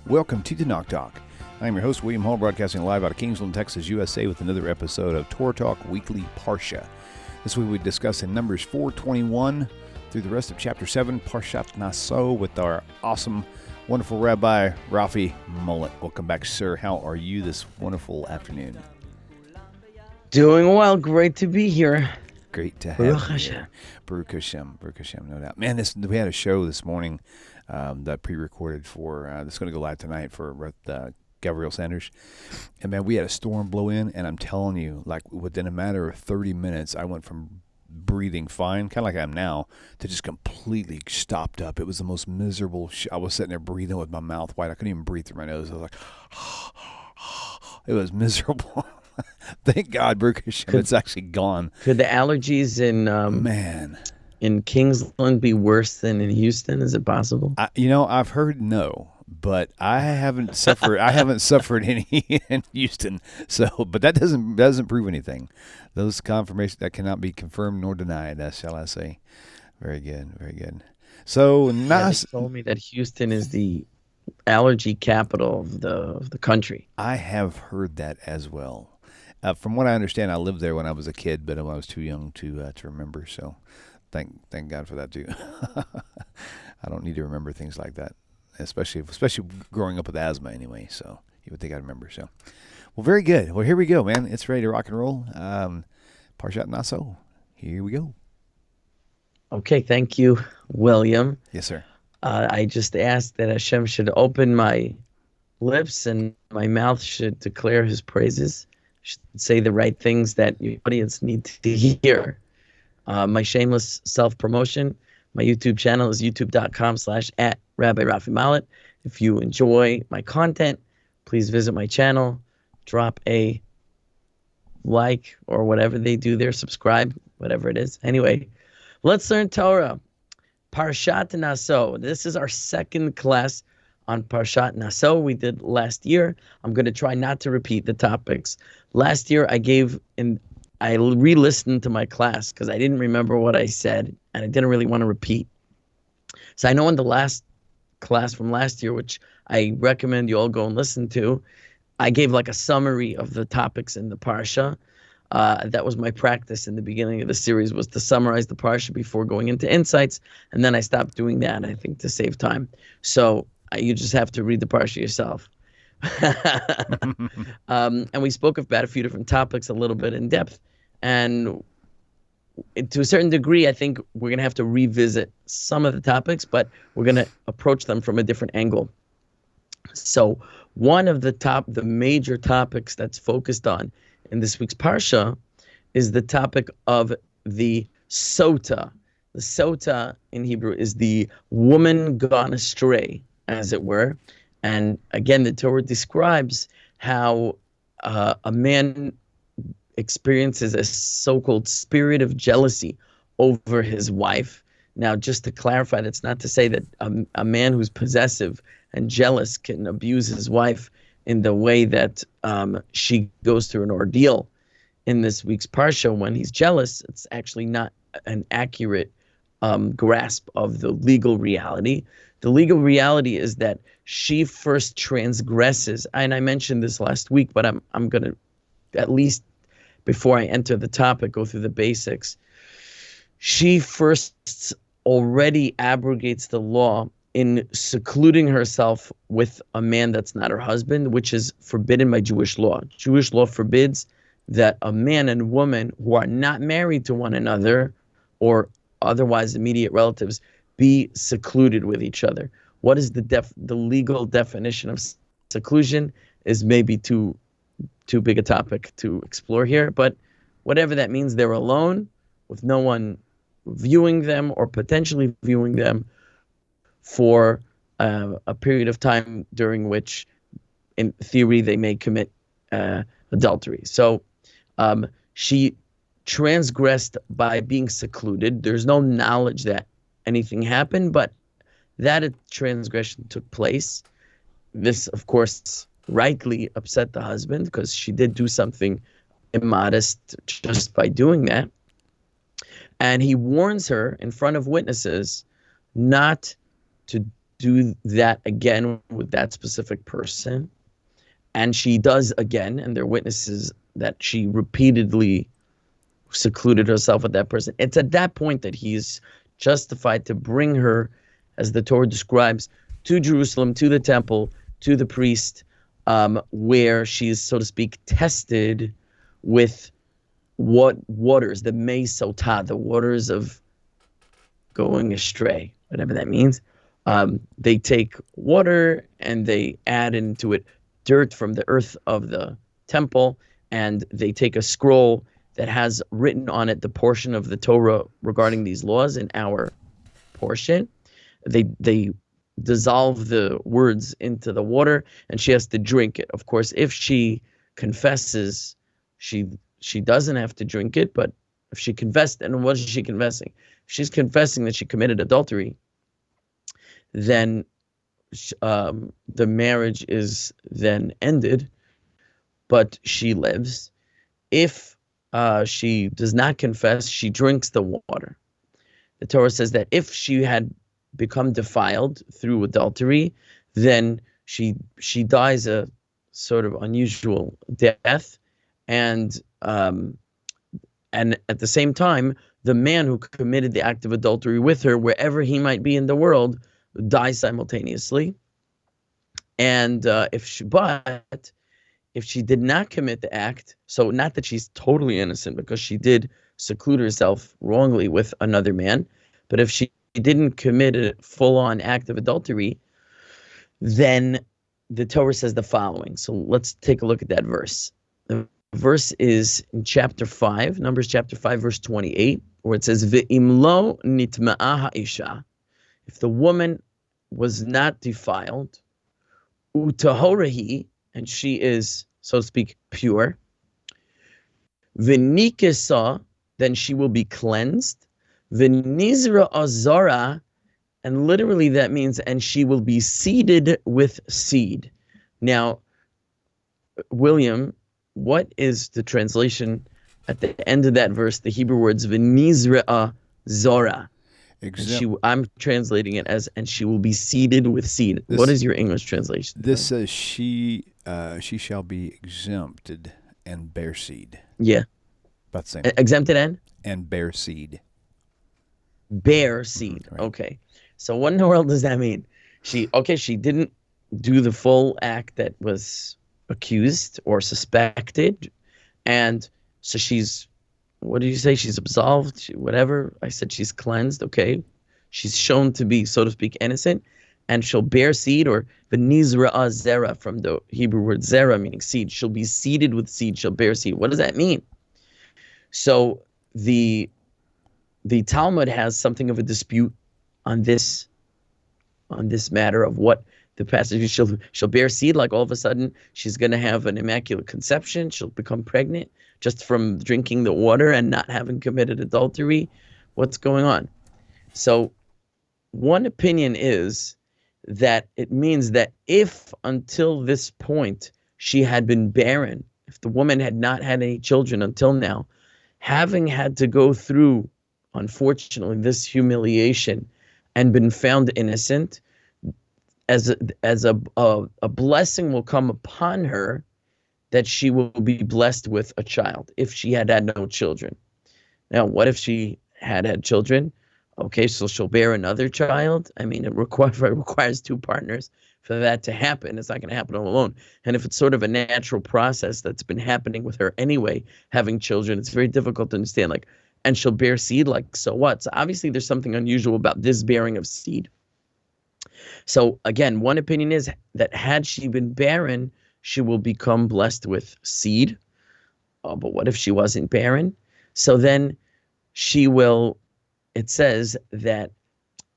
Welcome to TaNaCh Talk. I'm your host, William Hall, broadcasting live out of Kingsland, Texas, USA, with another episode of Torah Talk Weekly Parsha. This week we discuss in Numbers 421 through the rest of Chapter 7, Parshat Naaso, with our awesome, wonderful Rabbi, Rafi Mollot. Welcome back, sir. How are you this wonderful afternoon? Doing well. Great to be here. Great to have you here. Baruch Hashem, no doubt. Man, we had a show this morning that pre-recorded for, that's going to go live tonight for Gabriel Sanders. And man, we had a storm blow in, and I'm telling you, like within a matter of 30 minutes, I went from breathing fine, kind of like I am now, to just completely stopped up. It was the most miserable I was sitting there breathing with my mouth wide. I couldn't even breathe through my nose. I was like, it was miserable. Thank God, Baruch Hashem, it's actually gone. Could the allergies in Kingsland be worse than in Houston? Is it possible? I've heard no, but I haven't suffered. I haven't suffered any in Houston. So, but that doesn't prove anything. Those confirmations that cannot be confirmed nor denied. That shall I say? Very good, very good. So, they told me that Houston is the allergy capital of the country. I have heard that as well. From what I understand, I lived there when I was a kid, but I was too young to remember. So, thank God for that too. I don't need to remember things like that, especially growing up with asthma anyway. So you would think I'd remember. So, well, very good. Well, here we go, man. It's ready to rock and roll. Parshat Naaso. Here we go. Okay, thank you, William. Yes, sir. I just asked that Hashem should open my lips and my mouth should declare His praises. Should say the right things that your audience need to hear. My shameless self-promotion, my YouTube channel is youtube.com/@Rabbi Rafi Mollot. If you enjoy my content, please visit my channel, drop a like or whatever they do there, subscribe, whatever it is. Anyway, let's learn Torah. Parshat Naaso. This is our second class on Parshat Naaso. We did last year. I'm going to try not to repeat the topics. Last year I re-listened to my class because I didn't remember what I said and I didn't really want to repeat. So I know in the last class from last year, which I recommend you all go and listen to, I gave like a summary of the topics in the Parsha. That was my practice in the beginning of the series, was to summarize the Parsha before going into insights. And then I stopped doing that, I think, to save time. So you just have to read the Parsha yourself. And we spoke about a few different topics a little bit in depth. And to a certain degree, I think we're going to have to revisit some of the topics, but we're going to approach them from a different angle. So one of the major topics that's focused on in this week's Parsha is the topic of the sota. The sota in Hebrew is the woman gone astray, as it were. And again, the Torah describes how a man experiences a so-called spirit of jealousy over his wife. Now, just to clarify, that's not to say that a man who's possessive and jealous can abuse his wife in the way that she goes through an ordeal in this week's Parsha when he's jealous. It's actually not an accurate grasp of the legal reality. The legal reality is that she first transgresses, and I mentioned this last week, but I'm going to, at least before I enter the topic, go through the basics. She first already abrogates the law in secluding herself with a man that's not her husband, which is forbidden by Jewish law. Jewish law forbids that a man and woman who are not married to one another or otherwise immediate relatives be secluded with each other. What is the legal definition of seclusion is maybe too big a topic to explore here, but whatever that means, they're alone with no one viewing them or potentially viewing them for a period of time during which, in theory, they may commit adultery. So she transgressed by being secluded. There's no knowledge that anything happened, but that a transgression took place. This, of course, rightly upset the husband because she did do something immodest just by doing that. And he warns her in front of witnesses not to do that again with that specific person. And she does again, and there are witnesses that she repeatedly secluded herself with that person. It's at that point that he's justified to bring her, as the Torah describes, to Jerusalem, to the temple, to the priest, where she's, so to speak, tested with what waters, the sota, the waters of going astray, whatever that means. They take water and they add into it dirt from the earth of the temple, and they take a scroll that has written on it the portion of the Torah regarding these laws in our portion. They dissolve the words into the water, and she has to drink it. Of course, if she confesses, she doesn't have to drink it, but if she confessed, and what is she confessing? If she's confessing that she committed adultery, then the marriage is then ended, but she lives. If she does not confess, she drinks the water. The Torah says that if she had become defiled through adultery, then she dies a sort of unusual death, and at the same time, the man who committed the act of adultery with her, wherever he might be in the world, dies simultaneously. And if she did not commit the act, so not that she's totally innocent because she did seclude herself wrongly with another man, but if she didn't commit a full-on act of adultery, then the Torah says the following. So let's take a look at that verse. The verse is in chapter 5, Numbers chapter 5, verse 28, where it says, Ve'im lo nitma'a ha'isha, if the woman was not defiled, utahorahi, and she is, so to speak, pure, v'nikesa, then she will be cleansed, v'nizra azara, and literally that means, and she will be seeded with seed. Now, William, what is the translation at the end of that verse, the Hebrew words, v'nizra azara? I'm translating it as, and she will be seeded with seed. What is your English translation? This says she shall be exempted and bear seed. Yeah. About the same. Exempted and bear seed. Bear seed. Right. Okay. So what in the world does that mean? She didn't do the full act that was accused or suspected, and so she's, what did you say? She's absolved, whatever. I said she's cleansed, okay. She's shown to be, so to speak, innocent, and she'll bear seed, or v'nizra zera, from the Hebrew word zera, meaning seed. She'll be seeded with seed, she'll bear seed. What does that mean? So the Talmud has something of a dispute on this matter of what the passage is. She'll bear seed, like all of a sudden she's going to have an immaculate conception, she'll become pregnant just from drinking the water and not having committed adultery. What's going on? So one opinion is that it means that if until this point she had been barren, if the woman had not had any children until now, having had to go through, unfortunately, this humiliation and been found innocent, as a blessing will come upon her, that she will be blessed with a child if she had no children. Now, what if she had children? Okay, so she'll bear another child. I mean, it requires two partners for that to happen. It's not going to happen all alone. And if it's sort of a natural process that's been happening with her anyway, having children, it's very difficult to understand. Like, and she'll bear seed, like, so what? So obviously there's something unusual about this bearing of seed. So again, one opinion is that had she been barren, she will become blessed with seed. Oh, but what if she wasn't barren? So then she will, it says that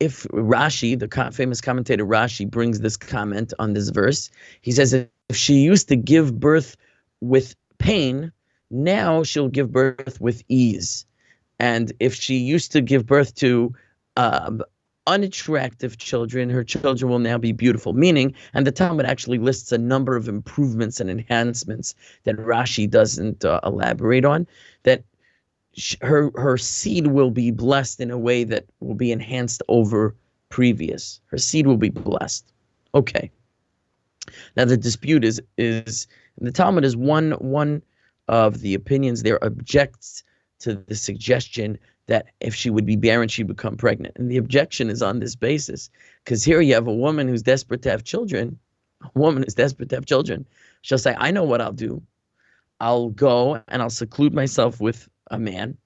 if Rashi, the famous commentator Rashi, brings this comment on this verse, he says if she used to give birth with pain, now she'll give birth with ease. And if she used to give birth to unattractive children, her children will now be beautiful. Meaning, and the Talmud actually lists a number of improvements and enhancements that Rashi doesn't elaborate on, that her seed will be blessed in a way that will be enhanced over previous. Her seed will be blessed. Okay. Now the dispute is the Talmud is one of the opinions there objects to the suggestion that if she would be barren, she'd become pregnant. And the objection is on this basis, because here you have a woman who's desperate to have children. A woman who's desperate to have children. She'll say, I know what I'll do. I'll go and I'll seclude myself with a man.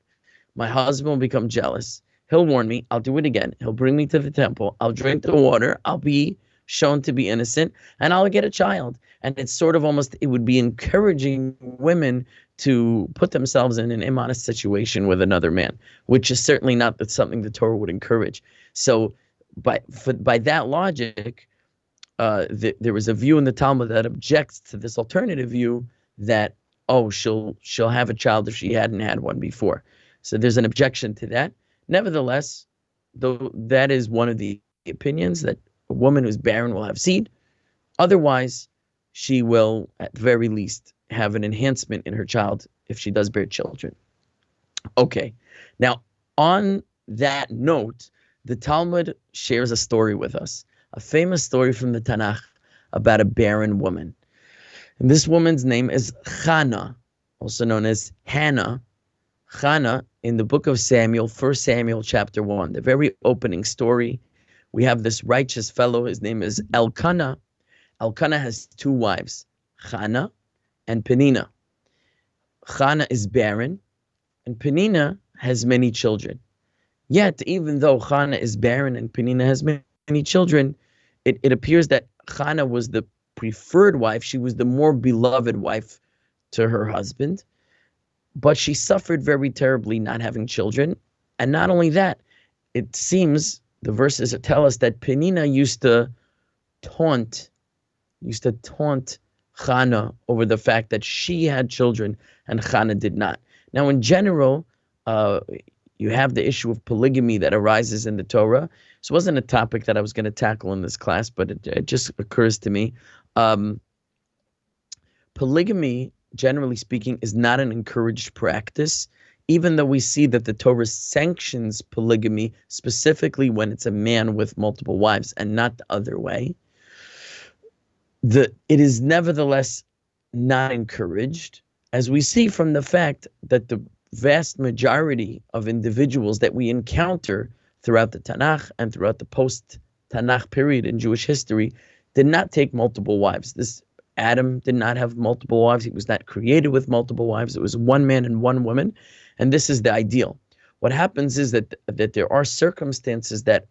My husband will become jealous. He'll warn me. I'll do it again. He'll bring me to the temple. I'll drink the water. I'll be shown to be innocent, and I'll get a child. And it's sort of almost, it would be encouraging women to put themselves in an immodest situation with another man, which is certainly not something the Torah would encourage. So by that logic, there was a view in the Talmud that objects to this alternative view that, oh, she'll have a child if she hadn't had one before. So there's an objection to that. Nevertheless, though, that is one of the opinions, that a woman who's barren will have seed. Otherwise, she will, at the very least, have an enhancement in her child if she does bear children. Okay. Now, on that note, the Talmud shares a story with us, a famous story from the Tanakh about a barren woman. And this woman's name is Hannah, also known as Hannah. Hannah, in the book of Samuel, 1 Samuel chapter 1, the very opening story, we have this righteous fellow. His name is Elkanah. Elkanah has two wives, Hannah and Peninnah. Hannah is barren, and Peninnah has many children. Yet, even though Hannah is barren and Peninnah has many children, it appears that Hannah was the preferred wife. She was the more beloved wife to her husband. But she suffered very terribly not having children. And not only that, it seems the verses tell us that Peninnah used to taunt Hannah over the fact that she had children and Hannah did not. Now, in general, you have the issue of polygamy that arises in the Torah. This wasn't a topic that I was going to tackle in this class, but it just occurs to me. Polygamy, generally speaking, is not an encouraged practice, even though we see that the Torah sanctions polygamy specifically when it's a man with multiple wives and not the other way. It is nevertheless not encouraged, as we see from the fact that the vast majority of individuals that we encounter throughout the Tanakh and throughout the post-Tanakh period in Jewish history did not take multiple wives. Adam did not have multiple wives. He was not created with multiple wives. It was one man and one woman, and this is the ideal. What happens is that there are circumstances that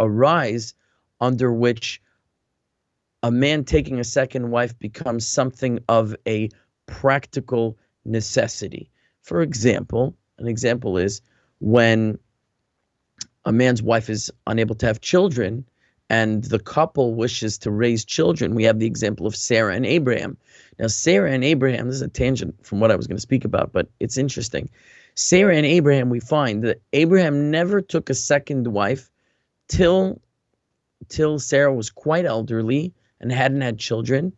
arise under which a man taking a second wife becomes something of a practical necessity. For example, an example is when a man's wife is unable to have children and the couple wishes to raise children. We have the example of Sarah and Abraham. Now, Sarah and Abraham, this is a tangent from what I was going to speak about, but it's interesting. Sarah and Abraham, we find that Abraham never took a second wife till Sarah was quite elderly and hadn't had children,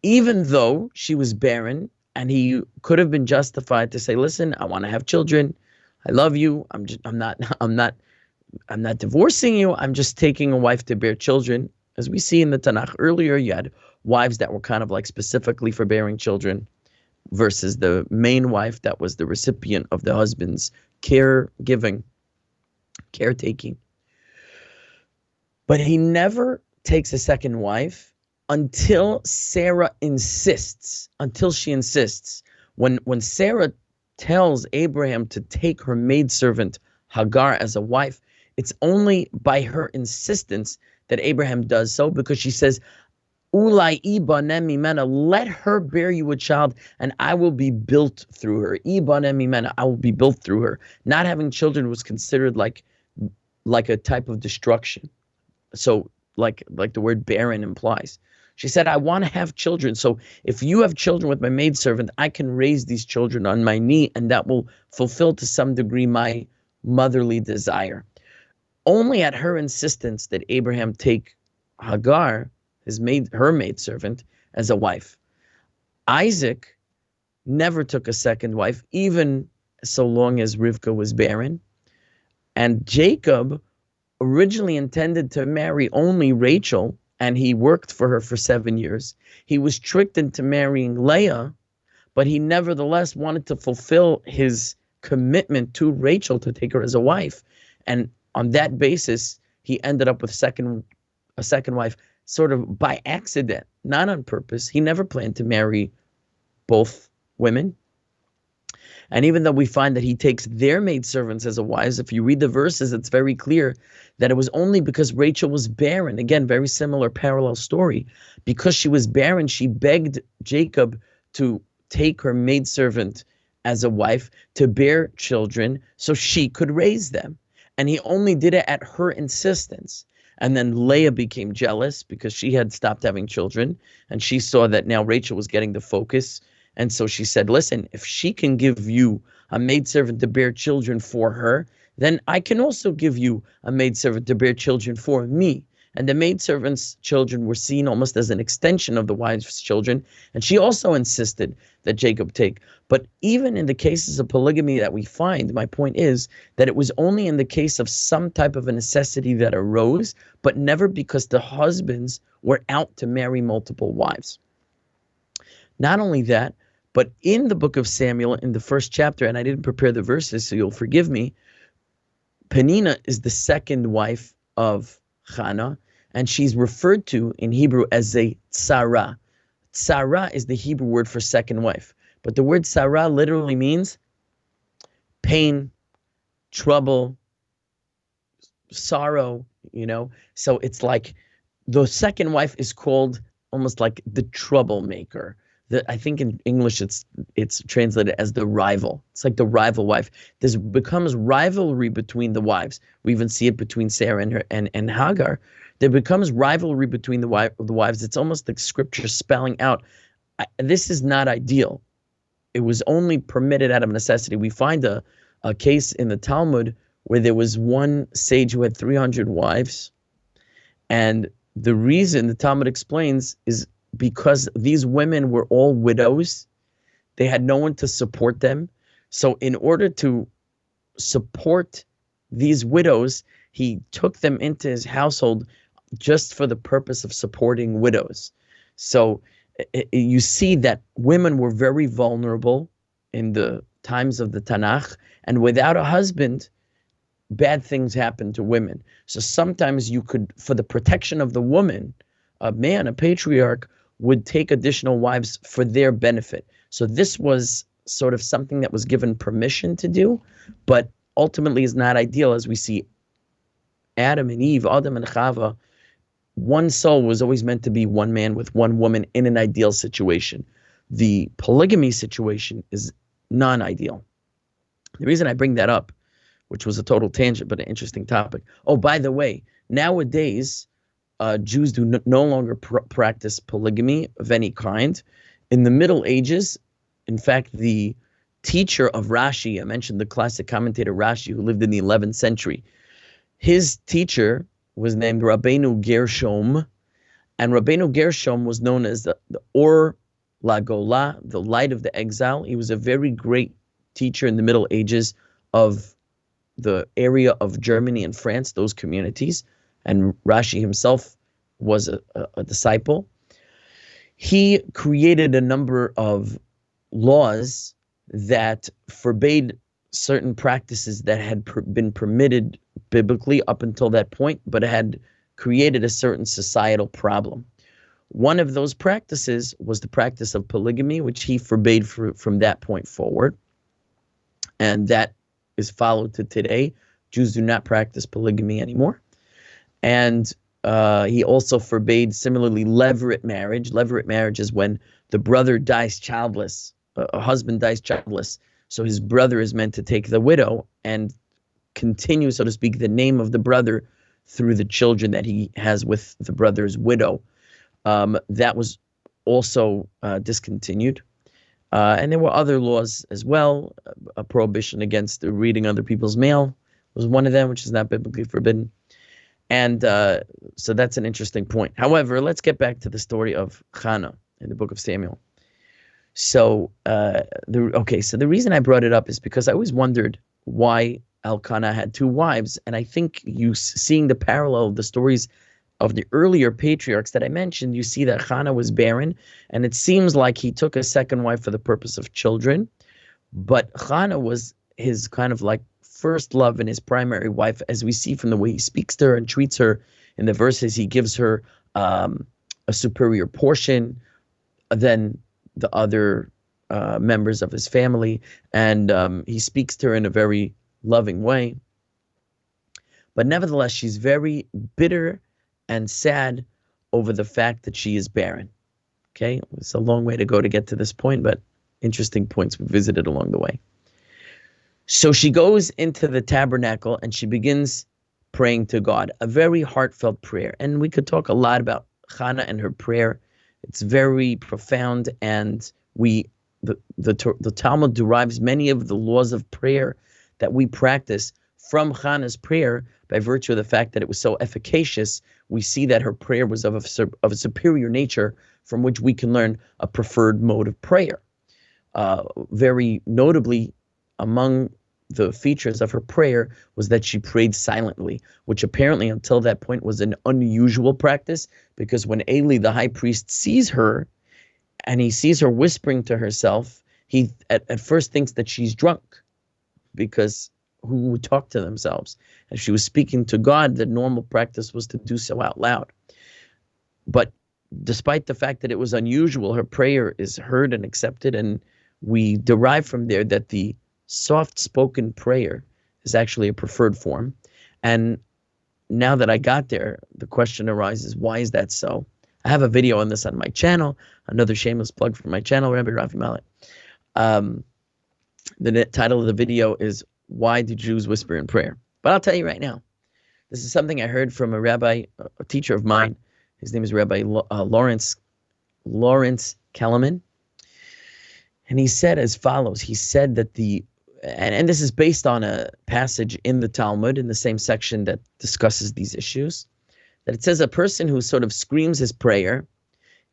even though she was barren, and he could have been justified to say, listen, I want to have children. I love you. I'm not divorcing you. I'm just taking a wife to bear children. As we see in the Tanakh earlier, you had wives that were kind of like specifically for bearing children versus the main wife that was the recipient of the husband's caretaking. But he never takes a second wife until Sarah insists, When Sarah tells Abraham to take her maidservant Hagar as a wife, it's only by her insistence that Abraham does so, because she says, Ulai ibanem mimena, let her bear you a child, and I will be built through her. Ibanem mimena, I will be built through her. Not having children was considered like a type of destruction. So like the word barren implies. She said, I want to have children. So if you have children with my maidservant, I can raise these children on my knee, and that will fulfill to some degree my motherly desire. Only at her insistence did Abraham take Hagar, her maidservant, as a wife. Isaac never took a second wife, even so long as Rivka was barren. And Jacob originally intended to marry only Rachel, and he worked for her for 7 years. He was tricked into marrying Leah, but he nevertheless wanted to fulfill his commitment to Rachel to take her as a wife. And on that basis, he ended up with a second wife, sort of by accident, not on purpose. He never planned to marry both women. And even though we find that he takes their maidservants as wives, if you read the verses, it's very clear that it was only because Rachel was barren. Again, very similar parallel story. Because she was barren, she begged Jacob to take her maidservant as a wife to bear children so she could raise them. And he only did it at her insistence. And then Leah became jealous because she had stopped having children, and she saw that now Rachel was getting the focus. And so she said, listen, if she can give you a maidservant to bear children for her, then I can also give you a maidservant to bear children for me. And the maidservant's children were seen almost as an extension of the wife's children. And she also insisted that Jacob take. But even in the cases of polygamy that we find, my point is that it was only in the case of some type of a necessity that arose, but never because the husbands were out to marry multiple wives. Not only that, but in the book of Samuel, in the first chapter, and I didn't prepare the verses, so you'll forgive me, Penina is the second wife of Hannah, and she's referred to in Hebrew as a tzara. Tzara is the Hebrew word for second wife, but the word tzara literally means pain, trouble, sorrow, So it's like the second wife is called almost like the troublemaker. I think in English it's translated as the rival. It's like the rival wife. There becomes rivalry between the wives. We even see it between Sarah and Hagar. There becomes rivalry between the wives. It's almost like scripture spelling out, this is not ideal. It was only permitted out of necessity. We find a case in the Talmud where there was one sage who had 300 wives. And the reason the Talmud explains is because these women were all widows. They had no one to support them. So in order to support these widows, he took them into his household just for the purpose of supporting widows. So you see that women were very vulnerable in the times of the Tanakh, and without a husband, bad things happen to women. So sometimes you could, for the protection of the woman, a man, a patriarch, would take additional wives for their benefit. So this was sort of something that was given permission to do, but ultimately is not ideal. As we see Adam and Eve, Adam and Chava, one soul was always meant to be one man with one woman in an ideal situation. The polygamy situation is non-ideal. The reason I bring that up, which was a total tangent, but an interesting topic. Oh, by the way, nowadays, Jews do no longer practice polygamy of any kind. In the Middle Ages, in fact, the teacher of Rashi, I mentioned the classic commentator Rashi, who lived in the 11th century, his teacher was named Rabbeinu Gershom, and Rabbeinu Gershom was known as the Or LaGola, the light of the exile. He was a very great teacher in the Middle Ages of the area of Germany and France, those communities. And Rashi himself was a disciple. He created a number of laws that forbade certain practices that had been permitted biblically up until that point, but had created a certain societal problem. One of those practices was the practice of polygamy, which he forbade from that point forward. And that is followed to today. Jews do not practice polygamy anymore. And he also forbade, similarly, levirate marriage. Levirate marriage is when the brother dies childless, a husband dies childless, so his brother is meant to take the widow and continue, so to speak, the name of the brother through the children that he has with the brother's widow. That was also discontinued. And there were other laws as well. A prohibition against reading other people's mail was one of them, which is not biblically forbidden. And so that's an interesting point. However, let's get back to the story of Hannah in the book of Samuel. So, so the reason I brought it up is because I always wondered why Elkanah had 2 wives. And I think seeing the parallel of the stories of the earlier patriarchs that I mentioned, you see that Hannah was barren, and it seems like he took a second wife for the purpose of children. But Hannah was his kind of like first love and his primary wife, as we see from the way he speaks to her and treats her in the verses. He gives her a superior portion than the other members of his family, and he speaks to her in a very loving way. But nevertheless, she's very bitter and sad over the fact that she is barren. Okay, it's a long way to go to get to this point, but interesting points we visited along the way. So she goes into the tabernacle and she begins praying to God, a very heartfelt prayer. And we could talk a lot about Hannah and her prayer. It's very profound, and the Talmud derives many of the laws of prayer that we practice from Hannah's prayer. By virtue of the fact that it was so efficacious, we see that her prayer was of a superior nature, from which we can learn a preferred mode of prayer. Very notably, among the features of her prayer was that she prayed silently, which apparently until that point was an unusual practice, because when Eli, the high priest, sees her and he sees her whispering to herself, he at first thinks that she's drunk, because who would talk to themselves? If she was speaking to God, the normal practice was to do so out loud. But despite the fact that it was unusual, her prayer is heard and accepted, and we derive from there that the soft-spoken prayer is actually a preferred form. And now that I got there, the question arises, why is that so? I have a video on this on my channel, another shameless plug for my channel, Rabbi Rafi Mollot. The title of the video is, Why Do Jews Whisper in Prayer? But I'll tell you right now, this is something I heard from a rabbi, a teacher of mine. His name is Rabbi Lawrence Kellerman. And he said as follows. He said that and this is based on a passage in the Talmud, in the same section that discusses these issues, that it says a person who sort of screams his prayer,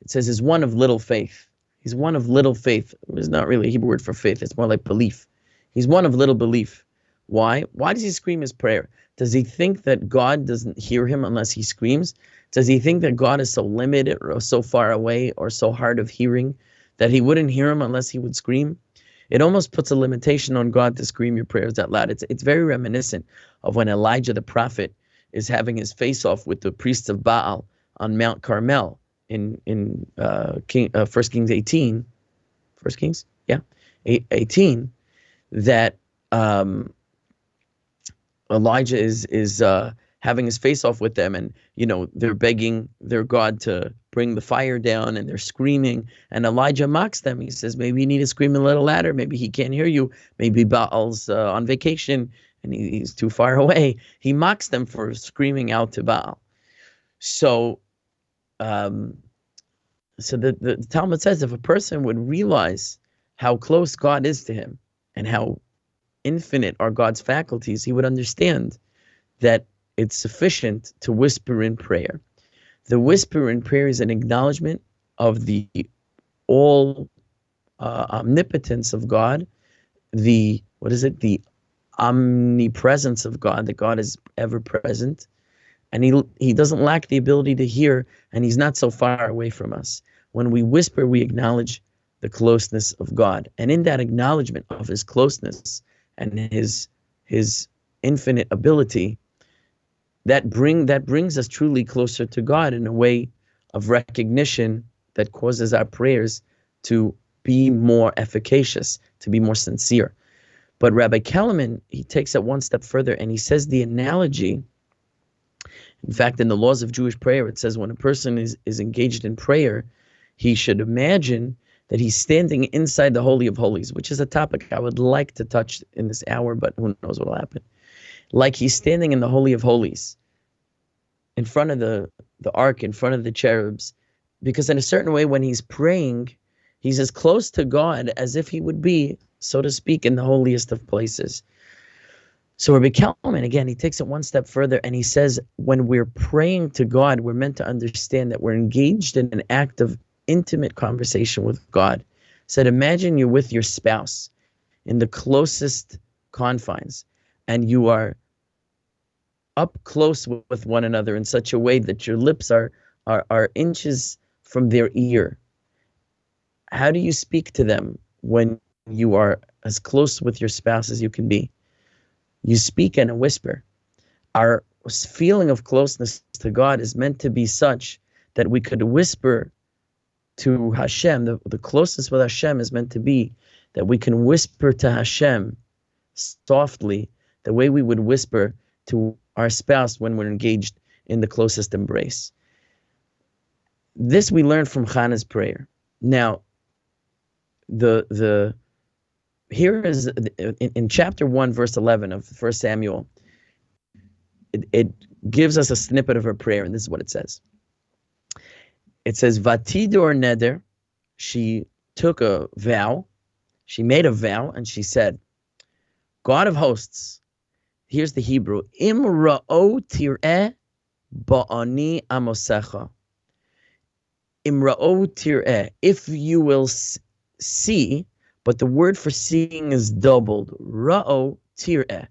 it says is one of little faith. He's one of little faith. It's not really a Hebrew word for faith. It's more like belief. He's one of little belief. Why? Why does he scream his prayer? Does he think that God doesn't hear him unless he screams? Does he think that God is so limited or so far away or so hard of hearing that he wouldn't hear him unless he would scream? It almost puts a limitation on God to scream your prayers out loud. It's very reminiscent of when Elijah the prophet is having his face off with the priests of Baal on Mount Carmel in 1 Kings 18. 1 Kings? Yeah. 18. That Elijah is having his face off with them, and they're begging their God to bring the fire down, and they're screaming, and Elijah mocks them. He says, maybe you need to scream a little louder, maybe he can't hear you, maybe Baal's on vacation and he's too far away. He mocks them for screaming out to Baal. So the Talmud says if a person would realize how close God is to him and how infinite are God's faculties, he would understand that it's sufficient to whisper in prayer. The whisper in prayer is an acknowledgement of the all omnipotence of God, the omnipresence of God, that God is ever present, and he doesn't lack the ability to hear, and he's not so far away from us. When we whisper, we acknowledge the closeness of God, and in that acknowledgement of his closeness and his infinite ability, that brings us truly closer to God in a way of recognition that causes our prayers to be more efficacious, to be more sincere. But Rabbi Kellerman, he takes it one step further, and he says the analogy, in fact, in the laws of Jewish prayer, it says when a person is engaged in prayer, he should imagine that he's standing inside the Holy of Holies, which is a topic I would like to touch in this hour, but who knows what will happen. Like he's standing in the Holy of Holies, in front of the ark, in front of the cherubs, because in a certain way, when he's praying, he's as close to God as if he would be, so to speak, in the holiest of places. So Rabbi Kellerman, again, he takes it one step further, and he says, when we're praying to God, we're meant to understand that we're engaged in an act of intimate conversation with God. He said, imagine you're with your spouse in the closest confines, and you are up close with one another in such a way that your lips are inches from their ear. How do you speak to them when you are as close with your spouse as you can be? You speak in a whisper. Our feeling of closeness to God is meant to be such that we could whisper to Hashem. The closeness with Hashem is meant to be that we can whisper to Hashem softly, the way we would whisper to our spouse when we're engaged in the closest embrace. This we learned from Hannah's prayer. Now, here is in chapter 1, verse 11 of 1 Samuel, it gives us a snippet of her prayer, and this is what it says. It says, Vatidor neder, she took a vow, she made a vow, and she said, God of hosts, here's the Hebrew, Im ra'o tir'eh ba'ani amosecha. Im ra'o tir'eh, if you will see, but the word for seeing is doubled, ra'o tir'eh.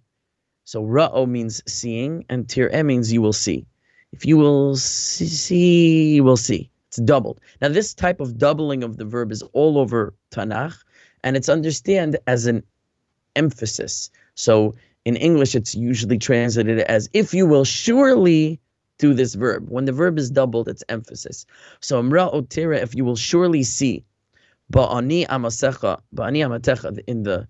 So ra'o means seeing, and tir'eh means you will see. If you will see, you will see. It's doubled. Now, this type of doubling of the verb is all over Tanakh, and it's understood as an emphasis. So in English, it's usually translated as, if you will surely do this verb. When the verb is doubled, it's emphasis. So imra'o tir'eh, if you will surely see, ba'ani amatecha, in the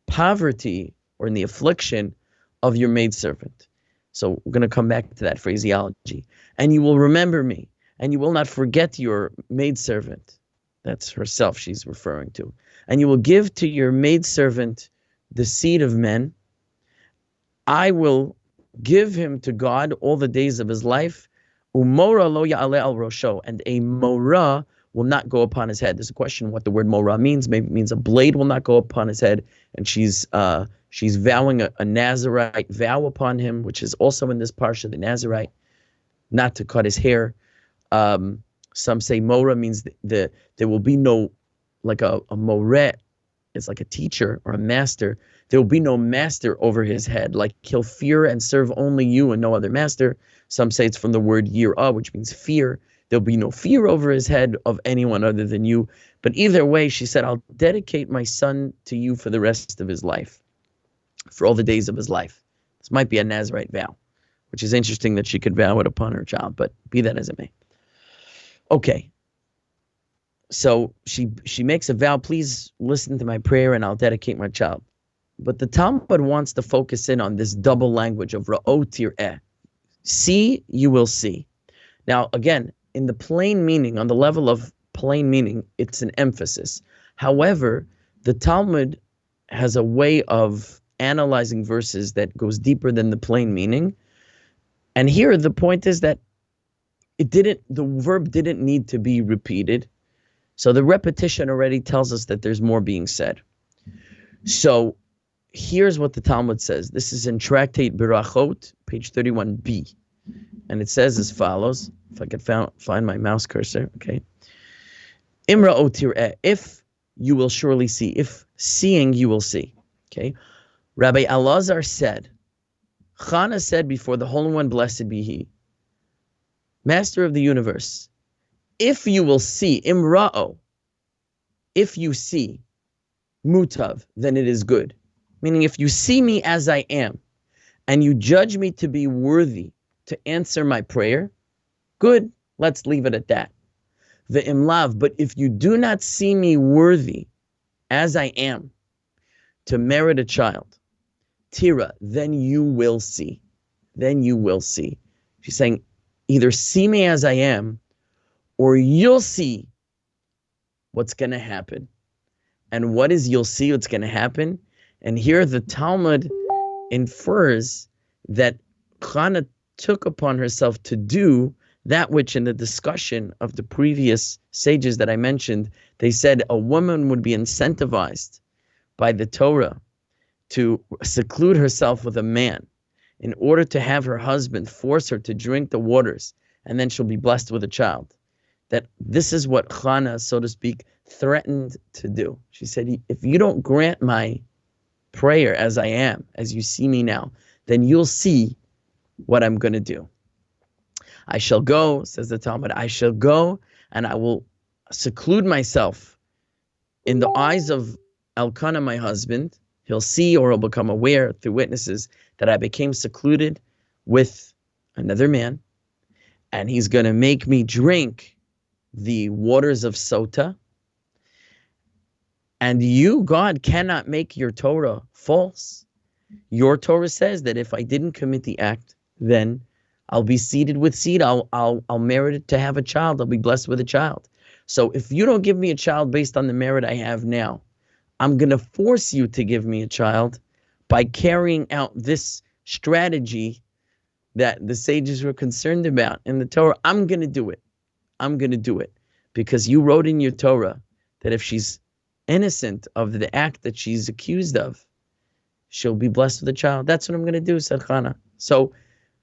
poverty or in the affliction of your maidservant. So we're going to come back to that phraseology. And you will remember me, and you will not forget your maidservant. That's herself she's referring to. And you will give to your maidservant the seed of men. I will give him to God all the days of his life. Umora lo ya'ale al rosho, and a mora will not go upon his head. There's a question what the word mora means. Maybe it means a blade will not go upon his head, and she's vowing a Nazarite vow upon him, which is also in this parsha, the Nazarite, not to cut his hair. Some say mora means there will be no, like a moret, it's like a teacher or a master. There will be no master over his head. Like he'll fear and serve only you and no other master. Some say it's from the word yirah, which means fear. There'll be no fear over his head of anyone other than you. But either way, she said, I'll dedicate my son to you for the rest of his life, for all the days of his life. This might be a Nazarite vow, which is interesting that she could vow it upon her child, but be that as it may. Okay. So she makes a vow, please listen to my prayer and I'll dedicate my child. But the Talmud wants to focus in on this double language of ra'o tir'eh. See, you will see. Now, again, in the plain meaning, on the level of plain meaning, it's an emphasis. However, the Talmud has a way of analyzing verses that goes deeper than the plain meaning. And here the point is that the verb didn't need to be repeated. So the repetition already tells us that there's more being said. So here's what the Talmud says. This is in Tractate Berachot, page 31b. And it says as follows, if I could find my mouse cursor, okay. Imra otir'eh, if you will surely see, if seeing you will see, okay. Rabbi Elazar said, Chana said before the Holy One, blessed be he, Master of the universe, if you will see, imra'o, if you see, mutav, then it is good. Meaning if you see me as I am, and you judge me to be worthy to answer my prayer, good, let's leave it at that. The imlav, but if you do not see me worthy as I am to merit a child, tira, then you will see. Then you will see. She's saying, either see me as I am, or you'll see what's going to happen. And what is you'll see what's going to happen? And here the Talmud infers that Chana took upon herself to do that which in the discussion of the previous sages that I mentioned, they said a woman would be incentivized by the Torah to seclude herself with a man in order to have her husband force her to drink the waters, and then she'll be blessed with a child. That this is what Chana, so to speak, threatened to do. She said, if you don't grant my prayer as I am, as you see me now, then you'll see what I'm going to do. I shall go, says the Talmud, I shall go and I will seclude myself in the eyes of Elkanah, my husband. He'll see or he'll become aware through witnesses that I became secluded with another man, and he's going to make me drink the waters of sota. And you, God, cannot make your Torah false. Your Torah says that if I didn't commit the act, then I'll be seated with seed. I'll merit it to have a child. I'll be blessed with a child. So if you don't give me a child based on the merit I have now, I'm going to force you to give me a child by carrying out this strategy that the sages were concerned about in the Torah. I'm going to do it. I'm going to do it because you wrote in your Torah that if she's innocent of the act that she's accused of, she'll be blessed with a child. That's what I'm going to do, said Chana. So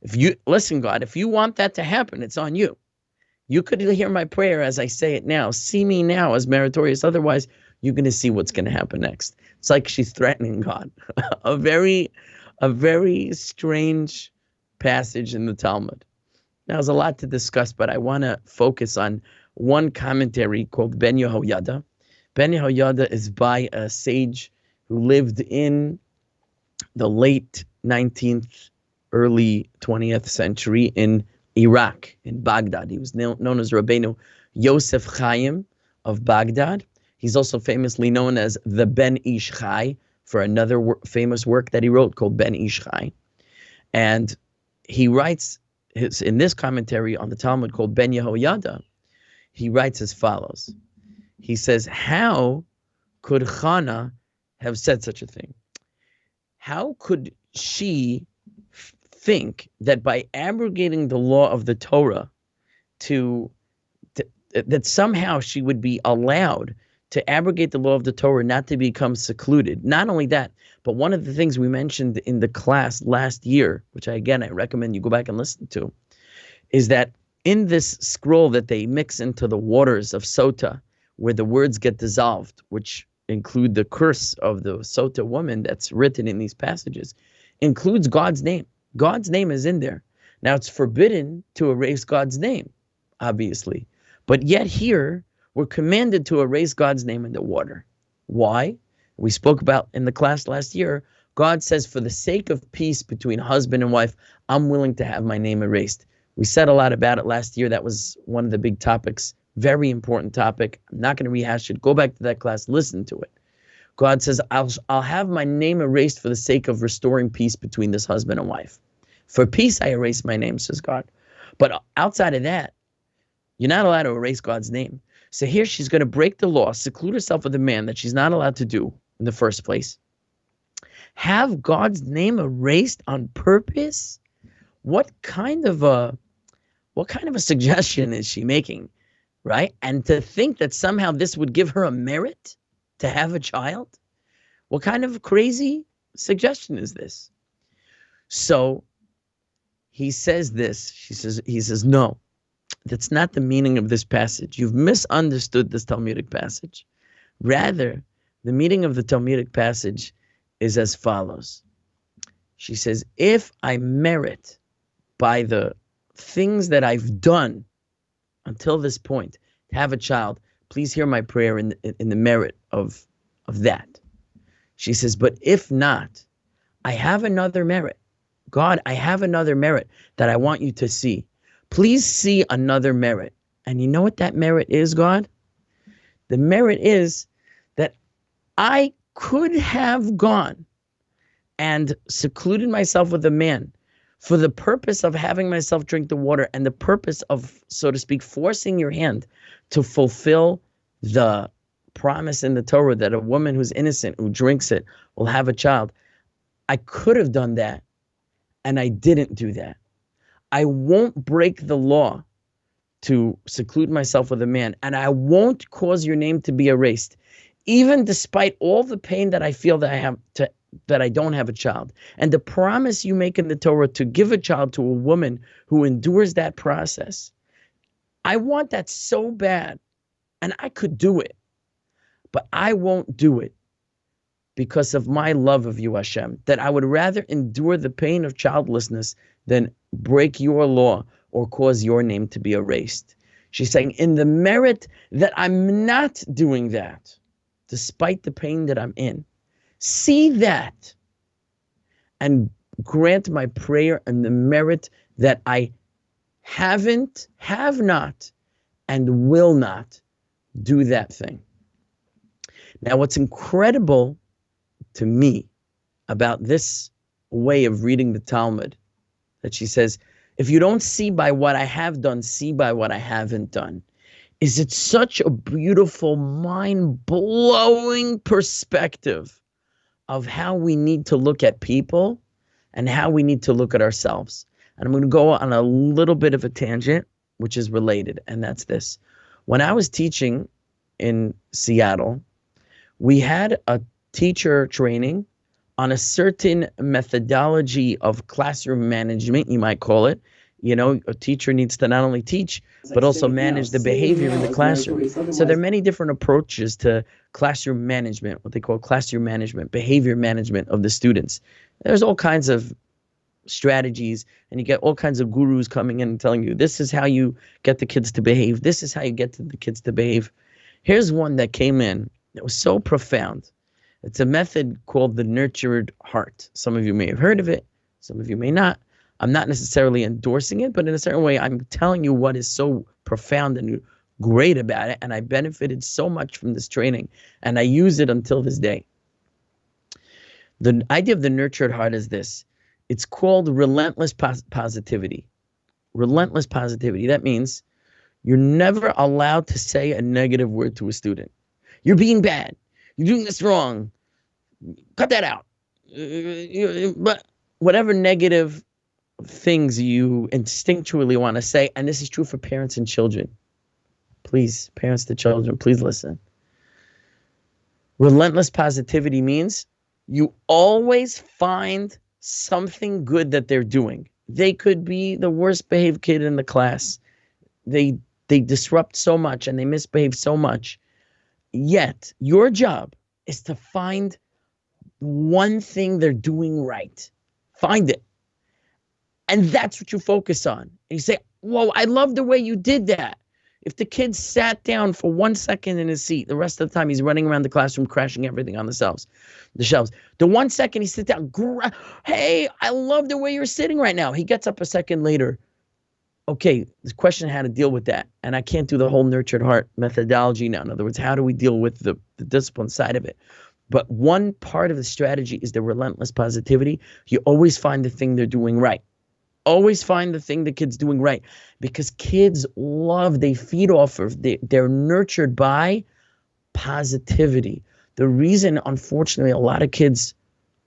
if you listen, God, if you want that to happen, it's on you. You could hear my prayer as I say it now. See me now as meritorious. Otherwise, you're going to see what's going to happen next. It's like she's threatening God. a very strange passage in the Talmud. Now, there's a lot to discuss, but I want to focus on one commentary called Ben Yehoyada. Ben Yehoyada is by a sage who lived in the late 19th, early 20th century in Iraq, in Baghdad. He was known as Rabbeinu Yosef Chaim of Baghdad. He's also famously known as the Ben Ish Chai for another famous work that he wrote called Ben Ish Chai. And he writes in this commentary on the Talmud called Ben Yehoyada, he writes as follows. He says, how could Chana have said such a thing? How could she think that by abrogating the law of the Torah that somehow she would be allowed to abrogate the law of the Torah, not to become secluded? Not only that, but one of the things we mentioned in the class last year, which I recommend you go back and listen to, is that in this scroll that they mix into the waters of sota, where the words get dissolved, which include the curse of the sota woman that's written in these passages, includes God's name. God's name is in there. Now, it's forbidden to erase God's name, obviously. But yet here, we're commanded to erase God's name in the water. Why? We spoke about in the class last year, God says, for the sake of peace between husband and wife, I'm willing to have my name erased. We said a lot about it last year. That was one of the big topics. Very important topic. I'm not going to rehash it. Go back to that class, listen to it. God says, I'll have my name erased for the sake of restoring peace between this husband and wife. For peace, I erase my name, says God. But outside of that, you're not allowed to erase God's name. So here she's going to break the law, seclude herself with a man that she's not allowed to do in the first place. Have God's name erased on purpose? What kind of a suggestion is she making, right? And to think that somehow this would give her a merit to have a child? What kind of crazy suggestion is this? So he says this. He says, no, that's not the meaning of this passage. You've misunderstood this Talmudic passage. Rather, the meaning of the Talmudic passage is as follows. She says, if I merit by the things that I've done until this point to have a child, please hear my prayer in the merit of that. She says, but if not, I have another merit. God, I have another merit that I want you to see. Please see another merit. And you know what that merit is, God? The merit is that I could have gone and secluded myself with a man for the purpose of having myself drink the water and the purpose of, so to speak, forcing your hand to fulfill the promise in the Torah that a woman who's innocent, who drinks it, will have a child. I could have done that, and I didn't do that. I won't break the law to seclude myself with a man, and I won't cause your name to be erased, even despite all the pain that I feel that I have that I don't have a child. And the promise you make in the Torah to give a child to a woman who endures that process. I want that so bad, and I could do it, but I won't do it because of my love of you, Hashem, that I would rather endure the pain of childlessness than break your law or cause your name to be erased. She's saying, in the merit that I'm not doing that, despite the pain that I'm in, see that and grant my prayer and the merit that I have not, and will not do that thing. Now, what's incredible to me about this way of reading the Talmud, that she says, if you don't see by what I have done, see by what I haven't done, is it's such a beautiful, mind-blowing perspective of how we need to look at people and how we need to look at ourselves. And I'm going to go on a little bit of a tangent, which is related, and that's this. When I was teaching in Seattle, we had a teacher training on a certain methodology of classroom management, you might call it. You know, a teacher needs to not only teach, but also manage the behavior in the classroom. So there are many different approaches to classroom management, what they call classroom management, behavior management of the students. There's all kinds of strategies, and you get all kinds of gurus coming in and telling you, this is how you get the kids to behave. This is how you get the kids to behave. Here's one that came in that was so profound. It's a method called the nurtured heart. Some of you may have heard of it. Some of you may not. I'm not necessarily endorsing it, but in a certain way, I'm telling you what is so profound and great about it. And I benefited so much from this training, and I use it until this day. The idea of the nurtured heart is this. It's called relentless positivity. Relentless positivity. That means you're never allowed to say a negative word to a student. You're being bad. You're doing this wrong. Cut that out. But whatever negative things you instinctually want to say, and this is true for parents and children. Please, parents to children, please listen. Relentless positivity means you always find something good that they're doing. They could be the worst behaved kid in the class. They disrupt so much and they misbehave so much. Yet your job is to find one thing they're doing right. Find it. And that's what you focus on. And you say, whoa, I love the way you did that. If the kid sat down for 1 second in his seat, the rest of the time he's running around the classroom, crashing everything on the shelves. The 1 second he sits down, hey, I love the way you're sitting right now. He gets up a second later. Okay, the question how to deal with that. And I can't do the whole nurtured heart methodology now. In other words, how do we deal with the discipline side of it? But one part of the strategy is the relentless positivity. You always find the thing they're doing right. Always find the thing the kid's doing right, because kids they feed off of, they're nurtured by positivity. The reason, unfortunately, a lot of kids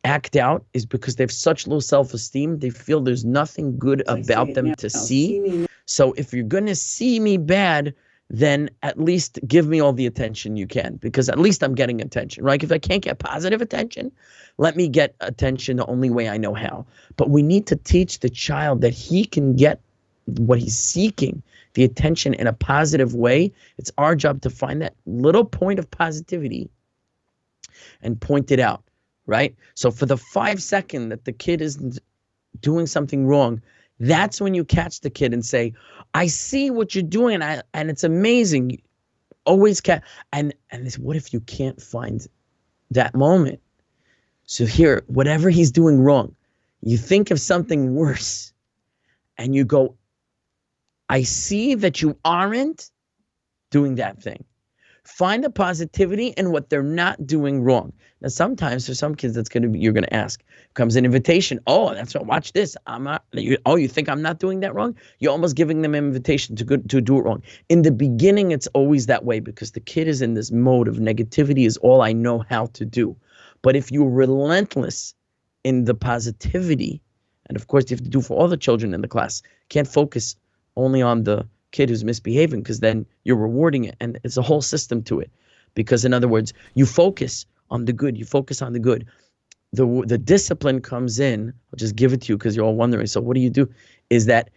act out is because they have such low self-esteem. They feel there's nothing good about them to see. So if you're going to see me bad, then at least give me all the attention you can, because at least I'm getting attention, right? If I can't get positive attention, let me get attention the only way I know how. But we need to teach the child that he can get what he's seeking, the attention, in a positive way. It's our job to find that little point of positivity and point it out, right? So for the 5 seconds that the kid is doing something wrong, that's when you catch the kid and say, I see what you're doing, and it's amazing. Always and what if you can't find that moment? So here, whatever he's doing wrong, you think of something worse, and you go, I see that you aren't doing that thing. Find the positivity in what they're not doing wrong. Now, sometimes for some kids, you're going to ask, comes an invitation. Oh, that's what, watch this. You think I'm not doing that wrong? You're almost giving them an invitation to do it wrong. In the beginning, it's always that way, because the kid is in this mode of negativity is all I know how to do. But if you're relentless in the positivity, and of course you have to do for all the children in the class, can't focus only on the kid who's misbehaving, because then you're rewarding it, and it's a whole system to it. Because in other words, you focus on the good. You focus on the good. The discipline comes in. I'll just give it to you because you're all wondering. So what do? Is that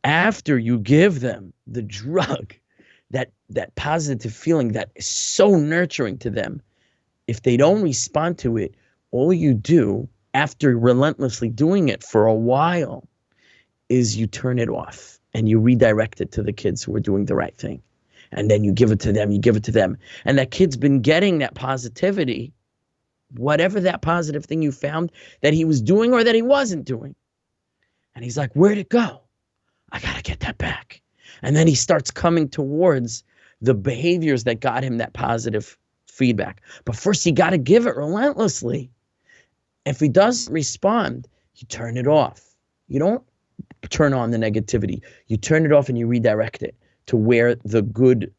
after you give them the drug, that positive feeling that is so nurturing to them, if they don't respond to it, all you do after relentlessly doing it for a while is you turn it off and you redirect it to the kids who are doing the right thing. And then you give it to them, you give it to them. And that kid's been getting that positivity, whatever that positive thing you found that he was doing or that he wasn't doing. And he's like, where'd it go? I got to get that back. And then he starts coming towards the behaviors that got him that positive feedback. But first, you got to give it relentlessly. If he doesn't respond, you turn it off. You don't turn on the negativity. You turn it off and you redirect it to where the good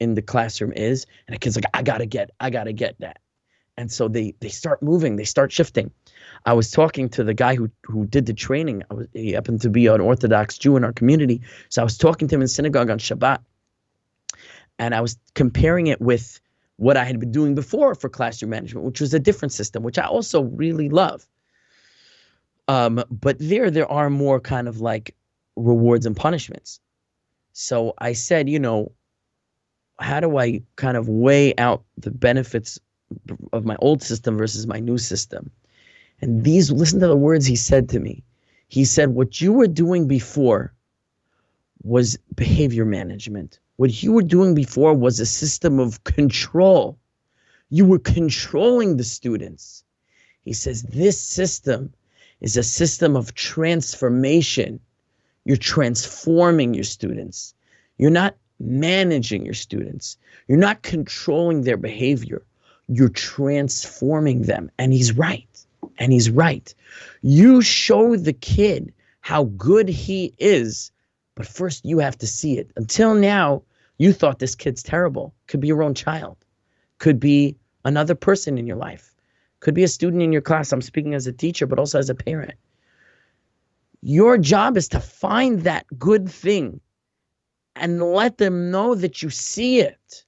in the classroom is. And the kid's like, I got to get that. And so they start moving, they start shifting. I was talking to the guy who did the training. He happened to be an Orthodox Jew in our community. So I was talking to him in synagogue on Shabbat. And I was comparing it with what I had been doing before for classroom management, which was a different system, which I also really love. But there are more kind of like rewards and punishments. So I said, how do I kind of weigh out the benefits of my old system versus my new system? And listen to the words he said to me. He said, what you were doing before was behavior management. What you were doing before was a system of control. You were controlling the students. He says, this system is a system of transformation. You're transforming your students. You're not managing your students. You're not controlling their behavior. You're transforming them. And he's right. And he's right. You show the kid how good he is, but first you have to see it. Until now, you thought this kid's terrible. Could be your own child. Could be another person in your life. Could be a student in your class. I'm speaking as a teacher, but also as a parent. Your job is to find that good thing and let them know that you see it.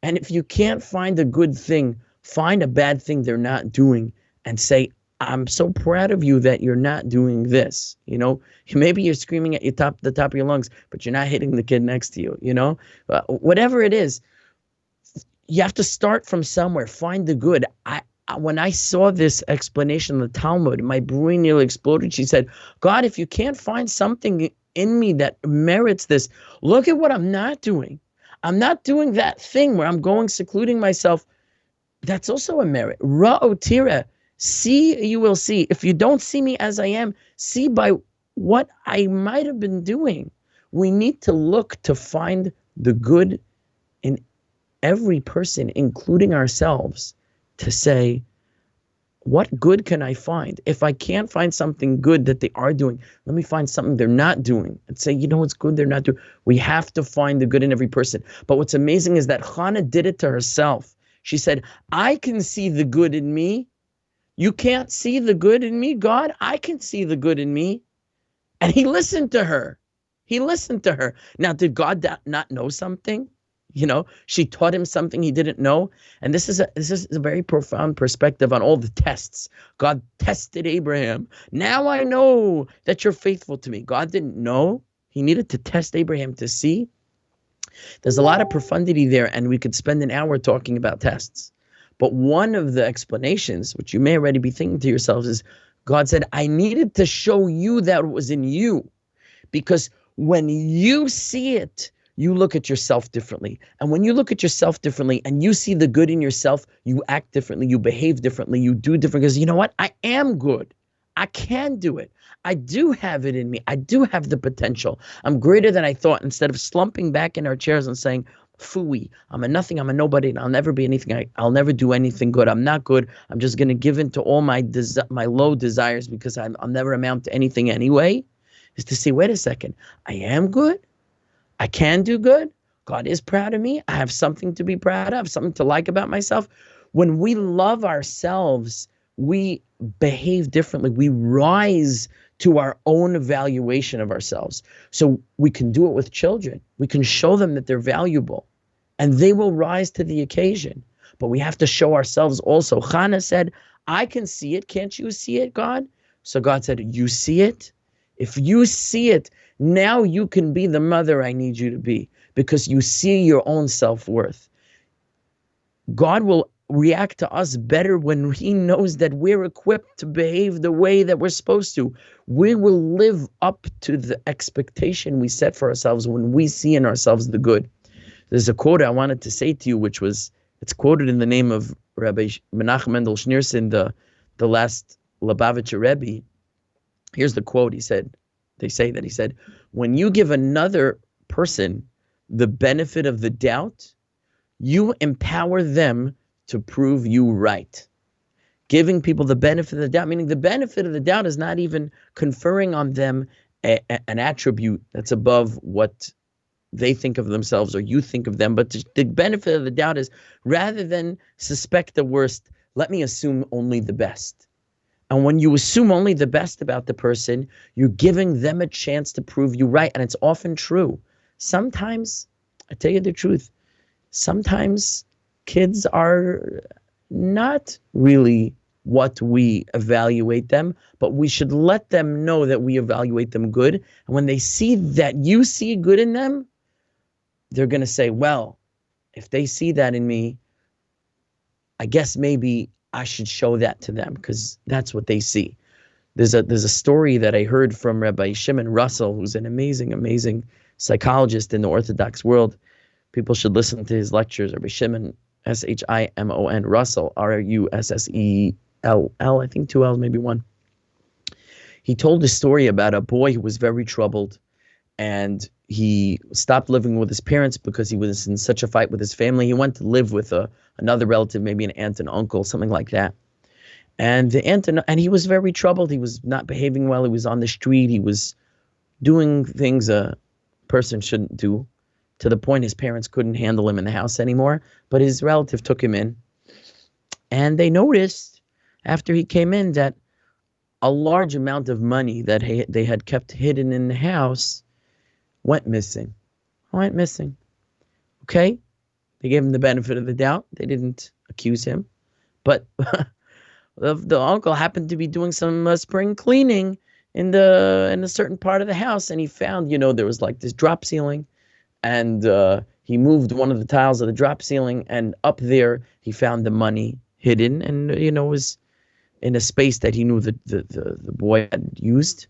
And if you can't find a good thing, find a bad thing they're not doing and say, I'm so proud of you that you're not doing this. Maybe you're screaming at the top of your lungs, but you're not hitting the kid next to you, whatever it is, you have to start from somewhere, find the good. When I saw this explanation of the Talmud, my brain nearly exploded. She said, God, if you can't find something in me that merits this, look at what I'm not doing. I'm not doing that thing where I'm going secluding myself. That's also a merit. Ra'otira, see, you will see. If you don't see me as I am, see by what I might have been doing. We need to look to find the good in every person, including ourselves, to say, what good can I find? If I can't find something good that they are doing, let me find something they're not doing and say, what's good they're not doing. We have to find the good in every person. But what's amazing is that Hannah did it to herself. She said, I can see the good in me. You can't see the good in me, God? I can see the good in me. And he listened to her. Now, did God not know something? She taught him something he didn't know. And this is a very profound perspective on all the tests. God tested Abraham. Now I know that you're faithful to me. God didn't know. He needed to test Abraham to see. There's a lot of profundity there, and we could spend an hour talking about tests. But one of the explanations, which you may already be thinking to yourselves, is God said, I needed to show you that it was in you. Because when you see it, you look at yourself differently. And when you look at yourself differently and you see the good in yourself, you act differently, you behave differently, you do different. Because you know what? I am good. I can do it. I do have it in me. I do have the potential. I'm greater than I thought. Instead of slumping back in our chairs and saying, phooey, I'm a nothing, I'm a nobody, and I'll never be anything. I'll never do anything good. I'm not good. I'm just going to give in to all my low desires because I'll never amount to anything anyway. Is to say, wait a second, I am good. I can do good. God is proud of me. I have something to be proud of, something to like about myself. When we love ourselves, we behave differently. We rise to our own evaluation of ourselves. So we can do it with children. We can show them that they're valuable and they will rise to the occasion. But we have to show ourselves also. Hannah said, I can see it. Can't you see it, God? So God said, you see it? If you see it, now you can be the mother I need you to be because you see your own self-worth. God will react to us better when he knows that we're equipped to behave the way that we're supposed to. We will live up to the expectation we set for ourselves when we see in ourselves the good. There's a quote I wanted to say to you, which was, it's quoted in the name of Rabbi Menachem Mendel Schneerson, the last Lubavitcher Rebbe. Here's the quote. He said, when you give another person the benefit of the doubt, you empower them to prove you right. Giving people the benefit of the doubt, meaning the benefit of the doubt is not even conferring on them an attribute that's above what they think of themselves or you think of them, but the benefit of the doubt is, rather than suspect the worst, let me assume only the best. And when you assume only the best about the person, you're giving them a chance to prove you right, and it's often true. Sometimes, I tell you the truth, sometimes kids are not really what we evaluate them, but we should let them know that we evaluate them good. And when they see that you see good in them, they're going to say, well, if they see that in me, I guess maybe I should show that to them, because that's what they see. There's a story that I heard from Rabbi Shimon Russell, who's an amazing psychologist in the Orthodox world. People should listen to his lectures. Rabbi Shimon, Shimon Russell, Russell, I think 2 L's, maybe 1. He told a story about a boy who was very troubled, and he stopped living with his parents because he was in such a fight with his family. He went to live with another relative, maybe an aunt and uncle, something like that. And the aunt and he was very troubled. He was not behaving well. He was on the street. He was doing things a person shouldn't do, to the point his parents couldn't handle him in the house anymore. But his relative took him in, and they noticed after he came in that a large amount of money that they had kept hidden in the house went missing. Okay? They gave him the benefit of the doubt. They didn't accuse him. But the uncle happened to be doing some spring cleaning in a certain part of the house, and he found, there was like this drop ceiling, and he moved one of the tiles of the drop ceiling, and up there he found the money hidden, and was in a space that he knew the boy had used.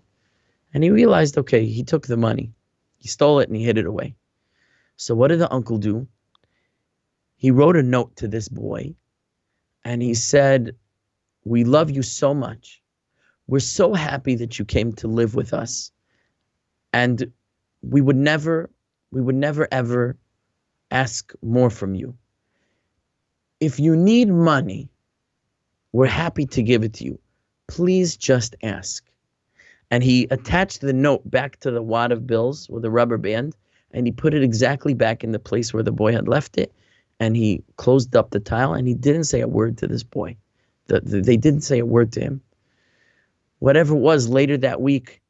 And he realized, okay, he took the money. He stole it and he hid it away. So what did the uncle do? He wrote a note to this boy, and he said, we love you so much. We're so happy that you came to live with us. And we would never ever ask more from you. If you need money, we're happy to give it to you. Please just ask. And he attached the note back to the wad of bills with a rubber band, and he put it exactly back in the place where the boy had left it, and he closed up the tile, and he didn't say a word to this boy. They didn't say a word to him. Whatever it was, later that week,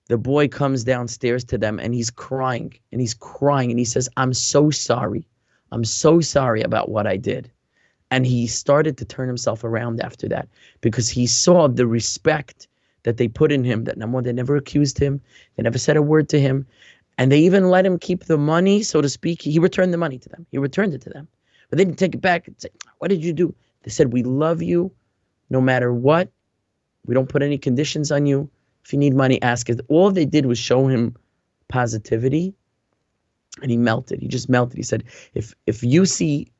the boy comes downstairs to them, and he's crying, and he says, I'm so sorry. I'm so sorry about what I did. And he started to turn himself around after that, because he saw the respect that they put in him, that number one, they never accused him, they never said a word to him, and they even let him keep the money, so to speak. He returned the money to them. He returned it to them. But they didn't take it back and say, what did you do? They said, we love you no matter what. We don't put any conditions on you. If you need money, ask it. All they did was show him positivity, and he melted. He just melted. He said, if you see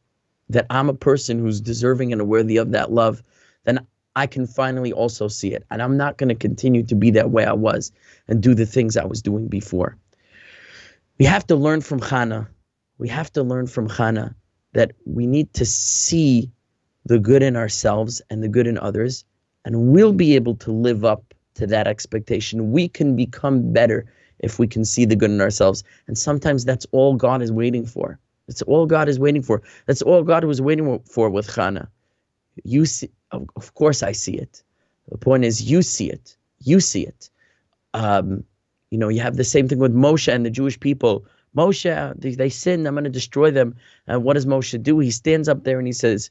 that I'm a person who's deserving and worthy of that love, then I can finally also see it. And I'm not going to continue to be that way I was and do the things I was doing before. We have to learn from Chana. That we need to see the good in ourselves and the good in others, and we'll be able to live up to that expectation. We can become better if we can see the good in ourselves. And sometimes that's all God is waiting for. That's all God is waiting for. That's all God was waiting for with Chana. You see, of course I see it. The point is, you see it. You see it. You have the same thing with Moshe and the Jewish people. Moshe, they sinned, I'm going to destroy them. And what does Moshe do? He stands up there and he says,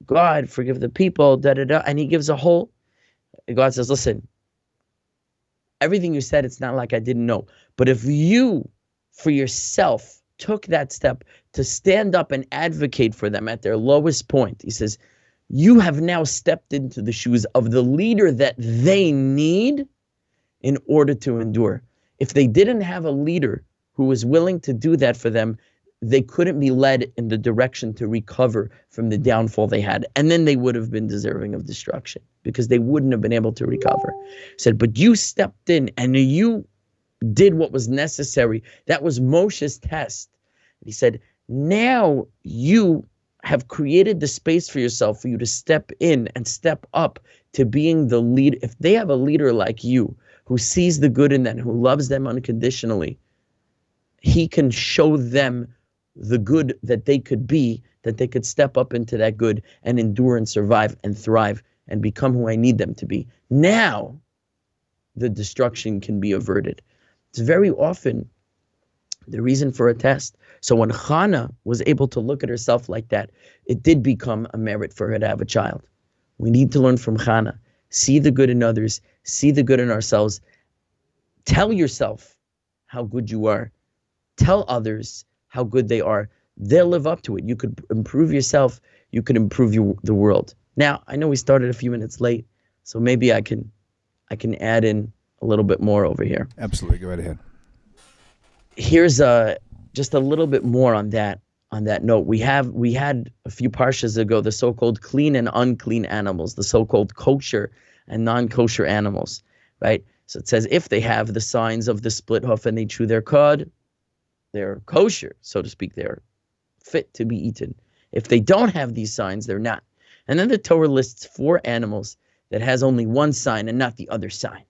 God, forgive the people, and he gives God says, listen, everything you said, it's not like I didn't know. But if you, for yourself, took that step to stand up and advocate for them at their lowest point. He says, you have now stepped into the shoes of the leader that they need in order to endure. If they didn't have a leader who was willing to do that for them, they couldn't be led in the direction to recover from the downfall they had. And then they would have been deserving of destruction because they wouldn't have been able to recover. He said, but you stepped in and you did what was necessary. That was Moshe's test. He said, now you have created the space for yourself for you to step in and step up to being the lead. If they have a leader like you who sees the good in them, who loves them unconditionally, he can show them the good that they could be, that they could step up into that good and endure and survive and thrive and become who I need them to be. Now the destruction can be averted. It's very often the reason for a test. So when Hannah was able to look at herself like that, it did become a merit for her to have a child. We need to learn from Hannah. See the good in others. See the good in ourselves. Tell yourself how good you are. Tell others how good they are. They'll live up to it. You could improve yourself. You could improve the world. Now, I know we started a few minutes late, so maybe I can add in a little bit more over here. Absolutely. Go right ahead. Here's just a little bit more on that note. We had a few parshas ago the so-called clean and unclean animals, the so-called kosher and non-kosher animals, right? So it says if they have the signs of the split hoof and they chew their cud, they're kosher, so to speak. They're fit to be eaten. If they don't have these signs, they're not. And then the Torah lists 4 animals that has only one sign and not the other sign.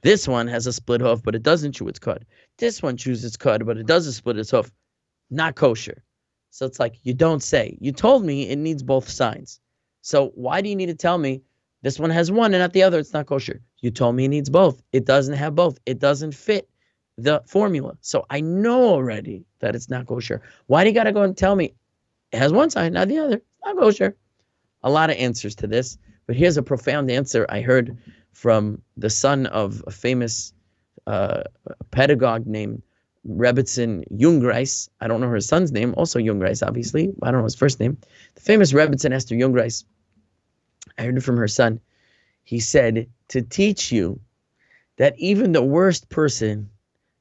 This one has a split hoof, but it doesn't chew its cud. This one chews its cud, but it doesn't split its hoof. Not kosher. So it's like, you don't say. You told me it needs both signs. So why do you need to tell me this one has one and not the other? It's not kosher. You told me it needs both. It doesn't have both. It doesn't fit the formula. So I know already that it's not kosher. Why do you got to go and tell me it has one sign, not the other? It's not kosher. A lot of answers to this, but here's a profound answer I heard from the son of a famous pedagogue named Rebbitzin Jungreis. I don't know her son's name, also Jungreis, obviously. I don't know his first name. The famous Rebbitzin Esther Jungreis. I heard it from her son. He said, to teach you that even the worst person,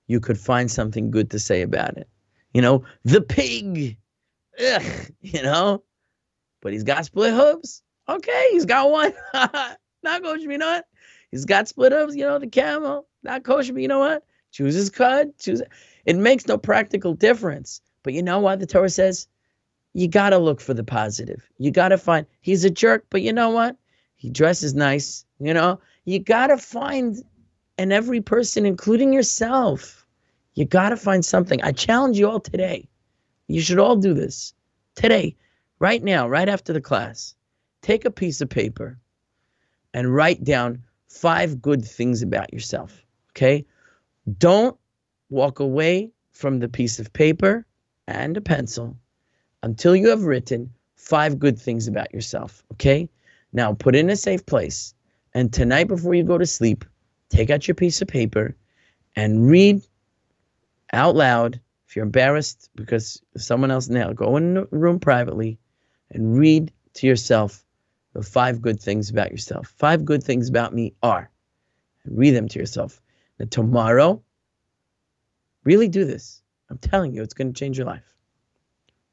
you could find something good to say about it. You know, the pig, ugh, you know, but he's got split hooves. Okay, he's got one. Not kosher, you know what? He's got split hooves, you know, the camel. Not kosher, but you know what? Choose his cud. It makes no practical difference. But you know what the Torah says? You got to look for the positive. You got to find, he's a jerk, but you know what? He dresses nice, you know? You got to find in every person, including yourself, you got to find something. I challenge you all today. You should all do this. Today, right now, right after the class, take a piece of paper and write down 5 good things about yourself, okay? Don't walk away from the piece of paper and a pencil until you have written 5 good things about yourself, okay? Now, put it in a safe place. And tonight before you go to sleep, take out your piece of paper and read out loud. If you're embarrassed because someone else now, go in the room privately and read to yourself the 5 good things about yourself. 5 good things about me are. And read them to yourself. And tomorrow, really do this. I'm telling you, it's going to change your life.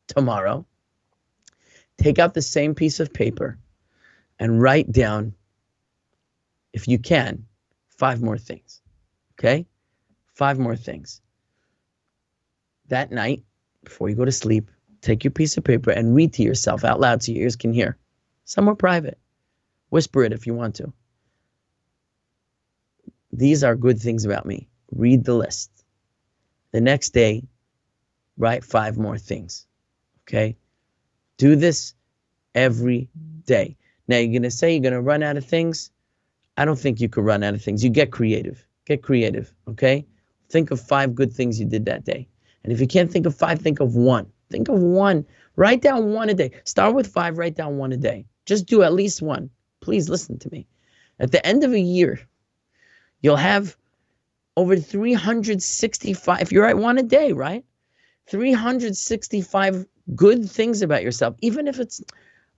Tomorrow, take out the same piece of paper and write down, if you can, 5 more things. Okay? 5 more things. That night, before you go to sleep, take your piece of paper and read to yourself out loud so your ears can hear. Somewhere private. Whisper it if you want to. These are good things about me. Read the list. The next day, write 5 more things. Okay? Do this every day. Now, you're going to say you're going to run out of things. I don't think you could run out of things. You get creative. Get creative, okay? Think of 5 good things you did that day. And if you can't think of 5, think of 1. Think of 1. Write down 1 a day. Start with 5, write down 1 a day. Just do at least 1. Please listen to me. At the end of a year, you'll have over 365, if you write 1 a day, right? 365 good things about yourself, even if it's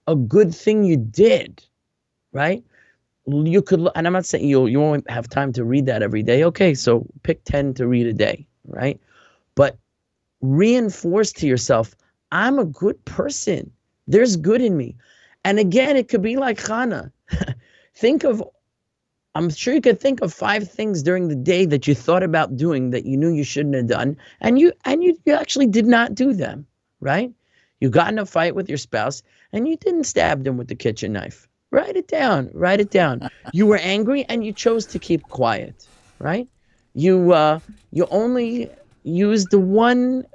a good thing you did, right? You could, and I'm not saying you won't have time to read that every day. Okay, so pick 10 to read a day, right? But reinforce to yourself, I'm a good person. There's good in me. And again, it could be like Hannah. I'm sure you could think of 5 things during the day that you thought about doing that you knew you shouldn't have done, and you actually did not do them, right? You got in a fight with your spouse and you didn't stab them with the kitchen knife. Write it down. Write it down. You were angry and you chose to keep quiet, right? You only used the one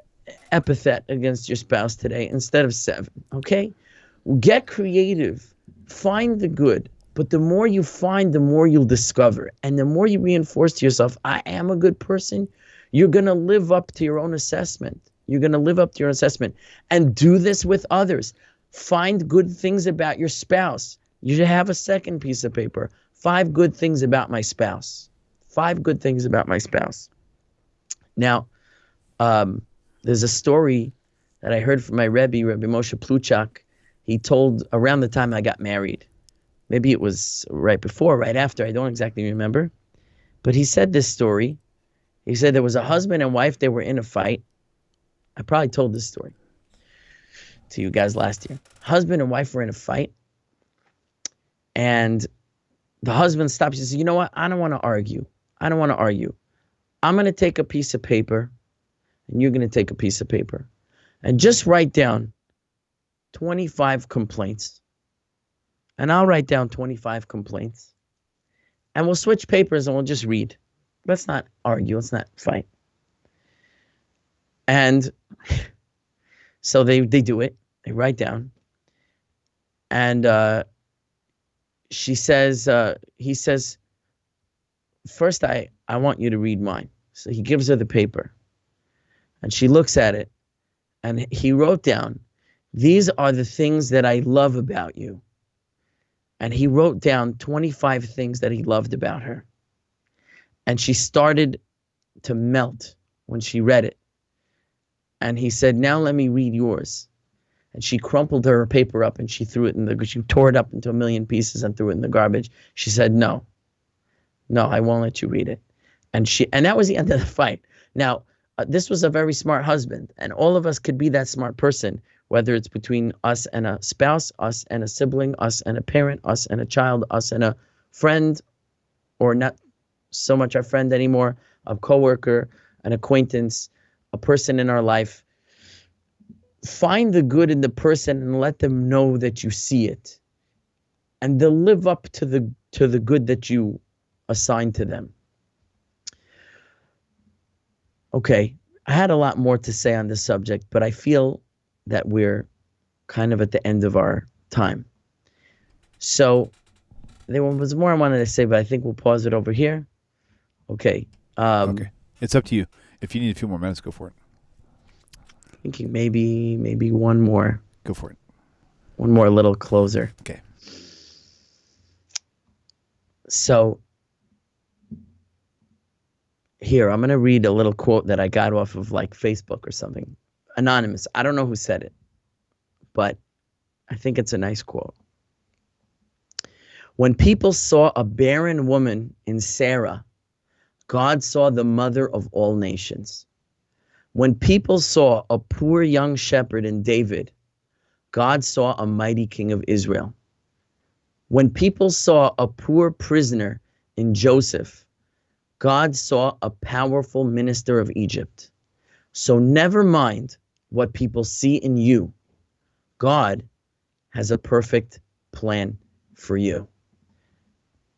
epithet against your spouse today instead of 7, okay? Get creative. Find the good. But the more you find, the more you'll discover. And the more you reinforce to yourself, I am a good person, you're going to live up to your own assessment. You're going to live up to your own assessment. And do this with others. Find good things about your spouse. You should have a second piece of paper. 5 good things about my spouse. 5 good things about my spouse. Now, there's a story that I heard from my Rabbi Moshe Pluchak. He told around the time I got married. Maybe it was right before, right after. I don't exactly remember. But he said this story. He said there was a husband and wife. They were in a fight. I probably told this story to you guys last year. Husband and wife were in a fight. And the husband stops. He says, you know what? I don't want to argue. I don't want to argue. I'm going to take a piece of paper. And you're going to take a piece of paper. And just write down 25 complaints. And I'll write down 25 complaints. And we'll switch papers and we'll just read. Let's not argue. Let's not fight. And so they do it. They write down. And he says, first I want you to read mine. So he gives her the paper. And she looks at it. And he wrote down, these are the things that I love about you. And he wrote down 25 things that he loved about her. And she started to melt when she read it. And he said, now let me read yours. And she crumpled her paper up and she threw it she tore it up into a million pieces and threw it in the garbage. She said, no, I won't let you read it. And that was the end of the fight. Now, this was a very smart husband, and all of us could be that smart person, whether it's between us and a spouse, us and a sibling, us and a parent, us and a child, us and a friend, or not so much our friend anymore, a coworker, an acquaintance, a person in our life. Find the good in the person and let them know that you see it. And they'll live up to the good that you assign to them. Okay, I had a lot more to say on this subject, but I feel that we're kind of at the end of our time. So there was more I wanted to say, but I think we'll pause it over here. Okay. Okay. It's up to you. If you need a few more minutes, go for it. Thinking maybe one more. Go for it. One more little closer. Okay. So here, I'm going to read a little quote that I got off of like Facebook or something. Anonymous. I don't know who said it, but I think it's a nice quote. When people saw a barren woman in Sarah, God saw the mother of all nations. When people saw a poor young shepherd in David, God saw a mighty king of Israel. When people saw a poor prisoner in Joseph, God saw a powerful minister of Egypt. So never mind what people see in you. God has a perfect plan for you.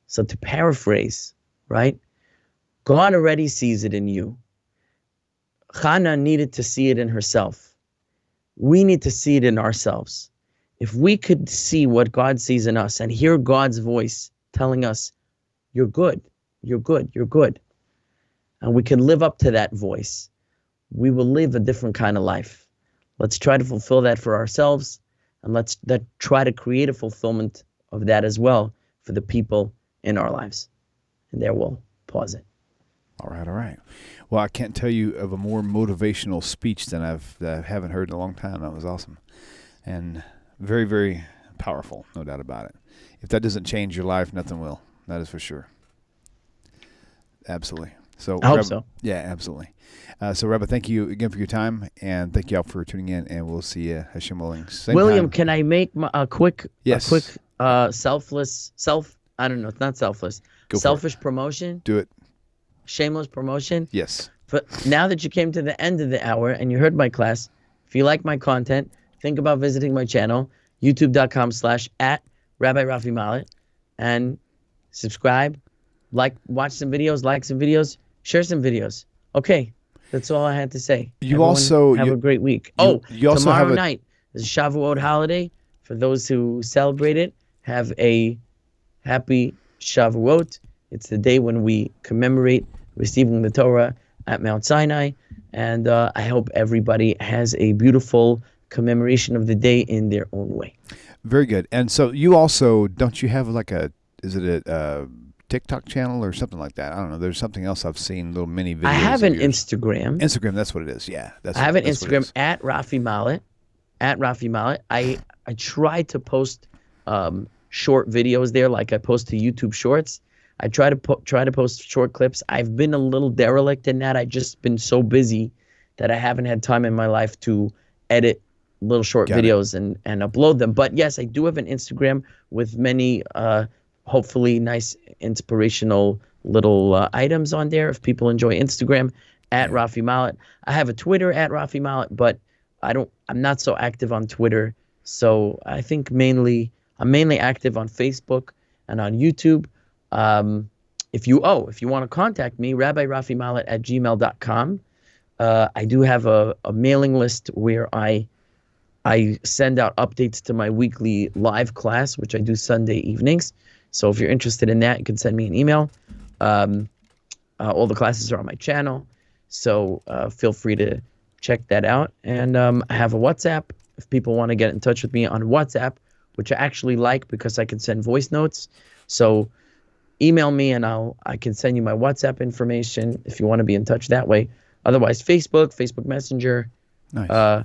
So to paraphrase, right? God already sees it in you. Hannah needed to see it in herself. We need to see it in ourselves. If we could see what God sees in us and hear God's voice telling us, you're good, you're good, you're good, and we can live up to that voice, we will live a different kind of life. Let's try to fulfill that for ourselves, and let's try to create a fulfillment of that as well for the people in our lives. And there we'll pause it. All right. Well, I can't tell you of a more motivational speech than that I haven't heard in a long time. That was awesome. And very, very powerful, no doubt about it. If that doesn't change your life, nothing will. That is for sure. Absolutely. So I hope so. Yeah, absolutely. So, Rabbi, thank you again for your time, and thank you all for tuning in, and we'll see you, Hashem willing. William, can I make a quick Yes. selfish promotion? Do it. Shameless promotion? Yes. But now that you came to the end of the hour and you heard my class, if you like my content, think about visiting my channel, youtube.com/@Rabbi Rafi Mollot, and subscribe, watch some videos, like some videos, share some videos. Okay, that's all I had to say. Everyone have a great week. You also tomorrow night is a Shavuot holiday. For those who celebrate it, have a happy Shavuot. It's the day when we commemorate receiving the Torah at Mount Sinai, and I hope everybody has a beautiful commemoration of the day in their own way. Very good. And so you also, don't you have like a TikTok channel or something like that? I don't know. There's something else I've seen, little mini videos. I have an Instagram. Instagram, that's what it is. Yeah. I have an Instagram at Rafi Mollot. I try to post short videos there, like I post to YouTube Shorts. I try to post short clips. I've been a little derelict in that. I've just been so busy that I haven't had time in my life to edit little short videos and upload them. But yes, I do have an Instagram with many hopefully nice inspirational little items on there. If people enjoy Instagram, at Rafi Mollot. I have a Twitter at Rafi Mollot, but I'm not so active on Twitter. So I think I'm mainly active on Facebook and on YouTube. If you want to contact me, RabbiRafiMollot@gmail.com. I do have a mailing list where I send out updates to my weekly live class, which I do Sunday evenings. So if you're interested in that, you can send me an email. All the classes are on my channel, so feel free to check that out. And I have a WhatsApp if people want to get in touch with me on WhatsApp, which I actually like because I can send voice notes. So email me and I can send you my WhatsApp information if you want to be in touch that way. Otherwise, Facebook Messenger, nice.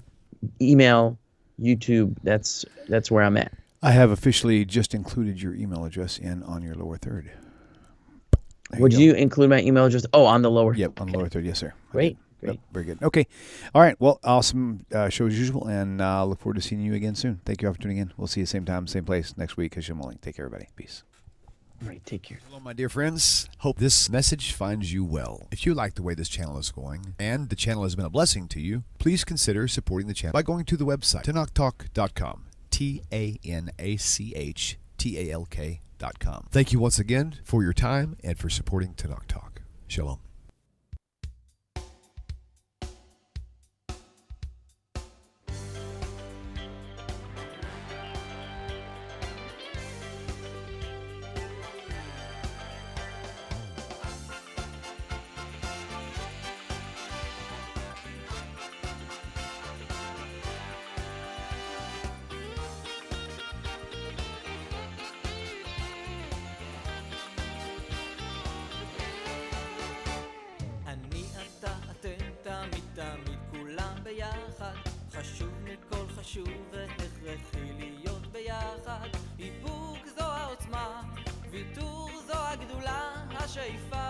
Email, YouTube. That's where I'm at. I have officially just included your email address on your lower third. Would you include my email address? Oh, on the lower. Yep, on the lower third. Yes, sir. Great. Yep, very good. Okay. All right. Well, awesome show as usual, and I look forward to seeing you again soon. Thank you all for tuning in. We'll see you same time, same place next week. Hashem willing. Take care, everybody. Peace. All right, take care. Hello, my dear friends. Hope this message finds you well. If you like the way this channel is going, and the channel has been a blessing to you, please consider supporting the channel by going to the website, TaNachTalk.com, TANACHTALK.com. Thank you once again for your time and for supporting TaNaCh Talk. Shalom. חשוב והכרחי להיות ביחד. איפוק זו העוצמה, ויתור זו הגדולה, השאיפה